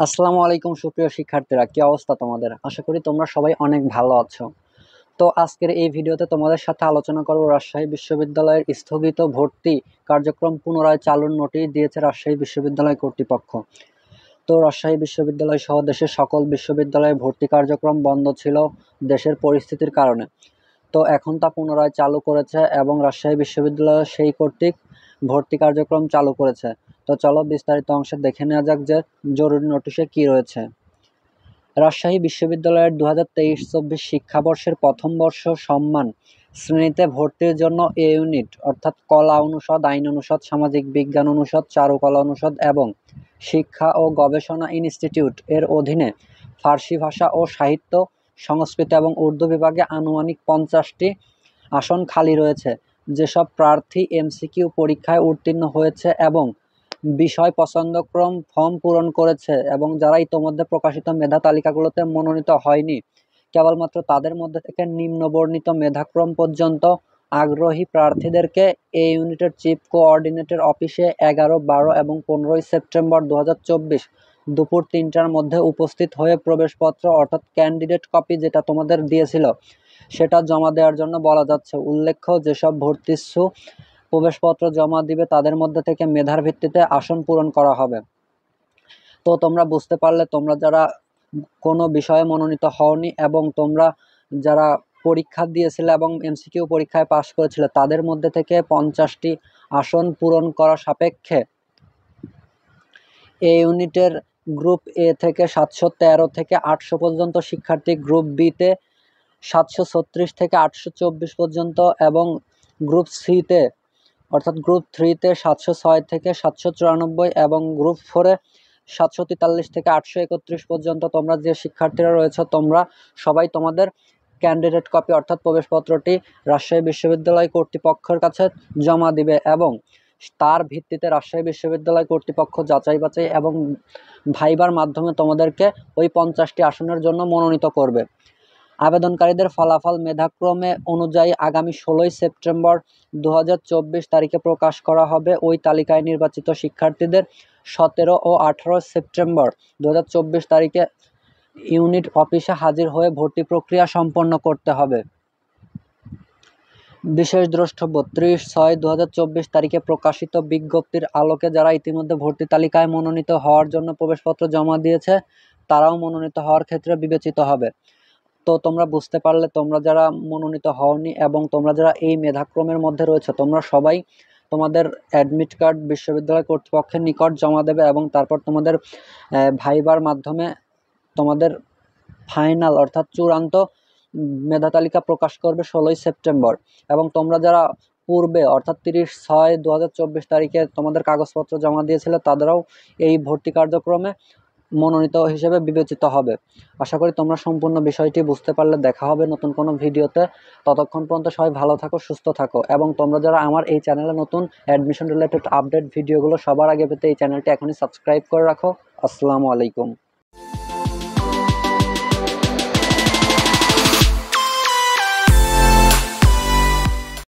আসসালামু আলাইকুম সুপ্রিয় শিক্ষার্থীরা, কি অবস্থা তোমাদের? আশা করি তোমরা সবাই অনেক ভালো আছো। তো আজকের এই ভিডিওতে তোমাদের সাথে আলোচনা করব রাজশাহী বিশ্ববিদ্যালয়ের স্থগিত ভর্তি কার্যক্রম পুনরায় চালুর নোটিশ দিয়েছে রাজশাহী বিশ্ববিদ্যালয় কর্তৃপক্ষ। তো রাজশাহী বিশ্ববিদ্যালয় সহ দেশের সকল বিশ্ববিদ্যালয়ে ভর্তি কার্যক্রম বন্ধ ছিল দেশের পরিস্থিতির কারণে। তো এখন তা পুনরায় চালু করেছে এবং রাজশাহী বিশ্ববিদ্যালয় সেই কর্তৃক ভর্তি কার্যক্রম চালু করেছে। তো চলো বিস্তারিত অংশে দেখে নেওয়া যাক যে জরুরি নোটিশে কি রয়েছে। রাজশাহী বিশ্ববিদ্যালয়ের 2023-24 শিক্ষাবর্ষের প্রথম বর্ষ সম্মান শ্রেণীতে ভর্তির জন্য এ ইউনিট অর্থাৎ কলা অনুষদ, আইন অনুষদ, সামাজিক বিজ্ঞান অনুষদ, চারুকলা অনুষদ এবং শিক্ষা ও গবেষণা ইনস্টিটিউট এর অধীনে ফার্সি ভাষা ও সাহিত্য, সংস্কৃত এবং উর্দু বিভাগে আনুমানিক 50টি আসন খালি রয়েছে। যেসব প্রার্থী এমসিকিউ পরীক্ষায় উত্তীর্ণ হয়েছে এবং বিষয় পছন্দক্রম ফর্ম পূরণ করেছে এবং যারা ইতোমধ্যে প্রকাশিত মেধা তালিকাগুলোতে মনোনীত হয়নি, কেবলমাত্র তাদের মধ্যে থেকে নিম্নবর্ণিত মেধাক্রম পর্যন্ত আগ্রহী প্রার্থীদেরকে এই ইউনিটের চিফ কোঅর্ডিনেটর অফিসে 11, 12 এবং 15 সেপ্টেম্বর 2024 দুপুর 3টার মধ্যে উপস্থিত হয়ে প্রবেশপত্র অর্থাৎ ক্যান্ডিডেট কপি যেটা তোমাদের দিয়েছিল সেটা জমা দেওয়ার জন্য বলা যাচ্ছে। উল্লেখ্য, যেসব ভর্তিচ্ছু প্রবেশপত্র জমা দিবে তাদের মধ্যে থেকে মেধার ভিত্তিতে আসন পূরণ করা হবে। তো তোমরা বুঝতে পারলে, তোমরা যারা কোনো বিষয়ে মনোনীত হওনি এবং তোমরা যারা পরীক্ষা দিয়েছিলে এবং এমসিকিউ পরীক্ষায় পাশ করেছিলে তাদের মধ্যে থেকে 50টি আসন পূরণ করা সাপেক্ষে এই ইউনিটের গ্রুপ এ থেকে 713 থেকে 800 পর্যন্ত শিক্ষার্থী, গ্রুপ বিতে 736 থেকে 824 পর্যন্ত এবং গ্রুপ সিতে অর্থাৎ গ্রুপ 3-তে 706 থেকে 794 এবং গ্রুপ 4-এ 743 থেকে 831 পর্যন্ত তোমরা যে শিক্ষার্থীরা রয়েছে তোমরা সবাই তোমাদের ক্যান্ডিডেট কপি অর্থাৎ প্রবেশপত্রটি রাজশাহী বিশ্ববিদ্যালয় কর্তৃপক্ষের কাছে জমা দিবে এবং তার ভিত্তিতে রাজশাহী বিশ্ববিদ্যালয় কর্তৃপক্ষ যাচাই বাছাই এবং ভাইবার মাধ্যমে তোমাদেরকে ওই 50টি আসনের জন্য মনোনীত করবে। আবেদনকারীদের ফলাফল মেধাক্রমে অনুযায়ী আগামী 16 সেপ্টেম্বর 2024 তারিখে প্রকাশ করা হবে। ওই তালিকায় নির্বাচিত শিক্ষার্থীদের 17 ও 18 সেপ্টেম্বর 2024 তারিখে ইউনিট অফিসে হাজির হয়ে ভর্তি প্রক্রিয়া সম্পন্ন করতে হবে। বিশেষ দ্রষ্টব্য: 30/6/2024 তারিখে প্রকাশিত বিজ্ঞপ্তির আলোকে যারা ইতিমধ্যে ভর্তি তালিকায় মনোনীত হওয়ার জন্য প্রবেশপত্র জমা দিয়েছে তারাও মনোনীত হওয়ার ক্ষেত্রে বিবেচিত হবে। তো তোমরা বুঝতে পারলে, তোমরা যারা মনোনীত হওনি এবং তোমরা যারা এই মেধাক্রমের মধ্যে রয়েছে তোমরা সবাই তোমাদের অ্যাডমিট কার্ড বিশ্ববিদ্যালয় কর্তৃপক্ষের নিকট জমা দেবে এবং তারপর তোমাদের ভাইবার মাধ্যমে তোমাদের ফাইনাল অর্থাৎ চূড়ান্ত মেধা তালিকা প্রকাশ করবে 16 সেপ্টেম্বর। এবং তোমরা যারা পূর্বে অর্থাৎ 30/6/2024 তারিখে তোমাদের কাগজপত্র জমা দিয়েছিলে তাদেরও এই ভর্তি কার্যক্রমে মনোনীত হিসেবে বিবেচিত হবে। আশা করি তোমরা সম্পূর্ণ বিষয়টি বুঝতে পারলে। দেখা হবে নতুন কোনো ভিডিওতে। ততক্ষণ পর্যন্ত সবাই ভালো থাকো, সুস্থ থাকো এবং তোমরা যারা আমার এই চ্যানেলে নতুন অ্যাডমিশন রিলেটেড আপডেট ভিডিওগুলো সবার আগে পেতে এই চ্যানেলটি এখনই সাবস্ক্রাইব করে রাখো। আসসালামু আলাইকুম।